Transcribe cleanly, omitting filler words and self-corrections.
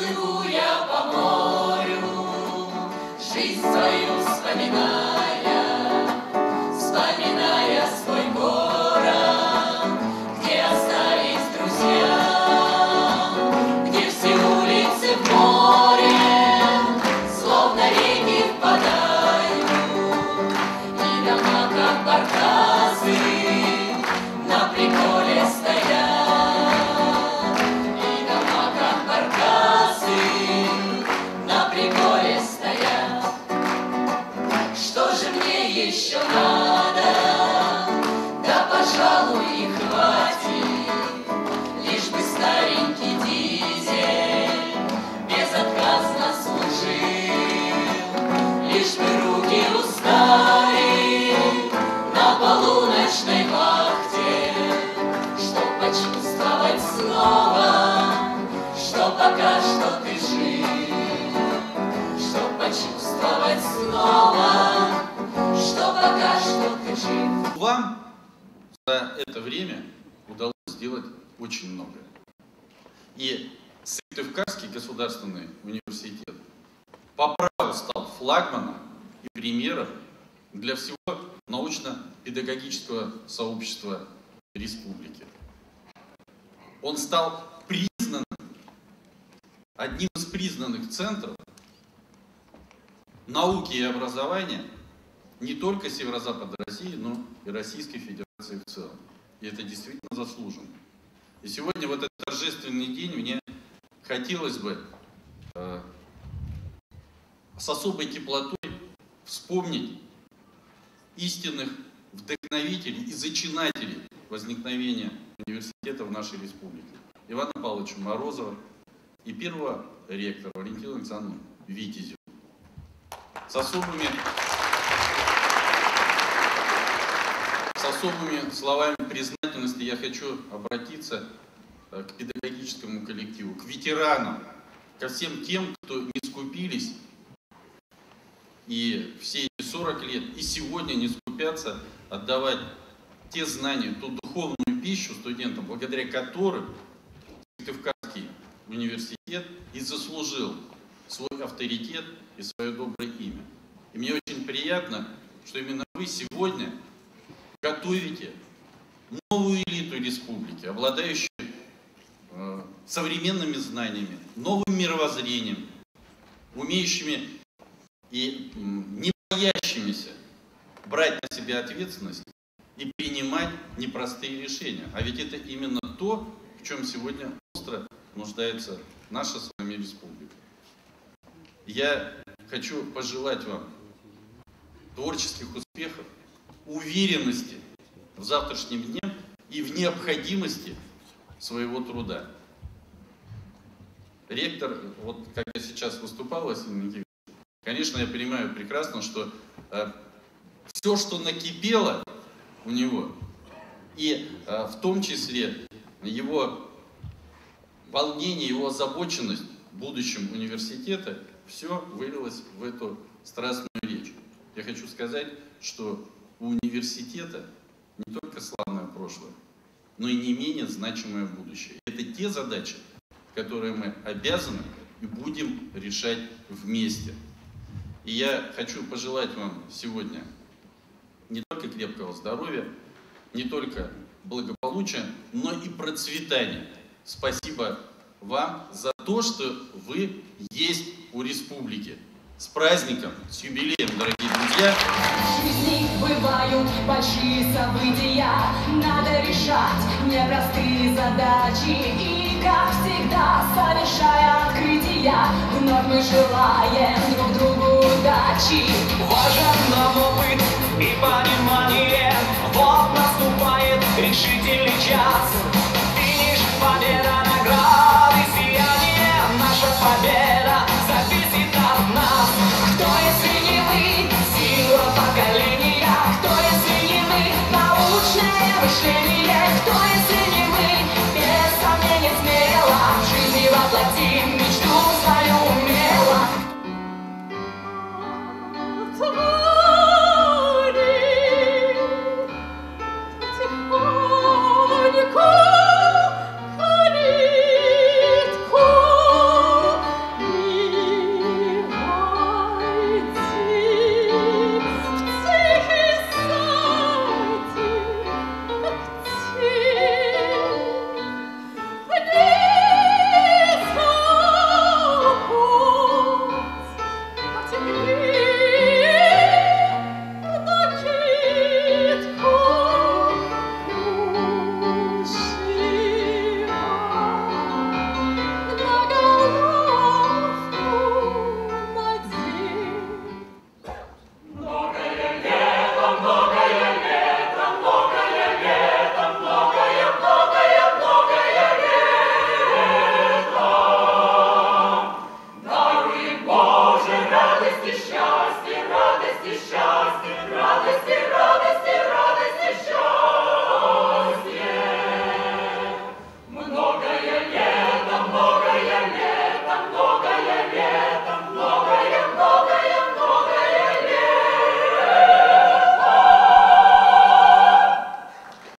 плыву я по морю, жизнь свою вспоминая свой город, где остались друзья, где все улицы в море, словно реки впадают, и дома, как баркасы, на приколе стоят, и дома, как баркасы, на приколе стоят. Что же мне еще надо? Да, пожалуй, и хватит, лишь бы старенький дизель безотказно служил, лишь бы руки устали на полуночной вахте, чтоб почувствовать снова, что пока что ты жив, чтоб почувствовать снова, что пока что ты жив. Вам за это время удалось сделать очень много. И Сыктывкарский государственный университет по праву стал флагманом и примером для всего научно-педагогического сообщества республики. Он стал одним из признанных центров науки и образования не только Северо-Запада России, но и Российской Федерации в целом. И это действительно заслуженно. И сегодня, в этот торжественный день, мне хотелось бы с особой теплотой вспомнить истинных вдохновителей и зачинателей возникновения университета в нашей республике. Ивана Павловича Морозова и первого ректора Валентину Александровну Витязеву. С особыми словами признательности я хочу обратиться к педагогическому коллективу, к ветеранам, ко всем тем, кто не скупились и все эти 40 лет и сегодня не скупятся отдавать те знания, ту духовную пищу студентам, благодаря которым Сыктывкарский университет и заслужил свой авторитет и свое доброе имя. И мне очень приятно, что именно вы сегодня готовите новую элиту республики, обладающую современными знаниями, новым мировоззрением, умеющими и не боящимися брать на себя ответственность и принимать непростые решения. А ведь это именно то, в чем сегодня остро нуждается наша с вами республика. Я хочу пожелать вам творческих успехов, уверенности в завтрашнем дне и в необходимости своего труда. Ректор, вот как я сейчас выступал, Василий Никитич, конечно, я понимаю прекрасно, что все, что накипело у него, и в том числе его волнение, его озабоченность будущим университета, все вылилось в эту страстную речь. Я хочу сказать, что у университета не только славное прошлое, но и не менее значимое будущее. Это те задачи, которые мы обязаны и будем решать вместе. И я хочу пожелать вам сегодня не только крепкого здоровья, не только благополучия, но и процветания. Спасибо вам за то, что вы есть у республики. С праздником, с юбилеем, дорогие друзья! В жизни бывают большие события, надо решать непростые задачи. И, как всегда, совершая открытия, вновь мы желаем друг другу удачи. Важен нам опыт и понимание, вот наступает решительный час. Финиш, победа, награды, сияние, наша победа зависит от нас. Кто, если не мы, сила поколения, кто, если не мы, научное мышление.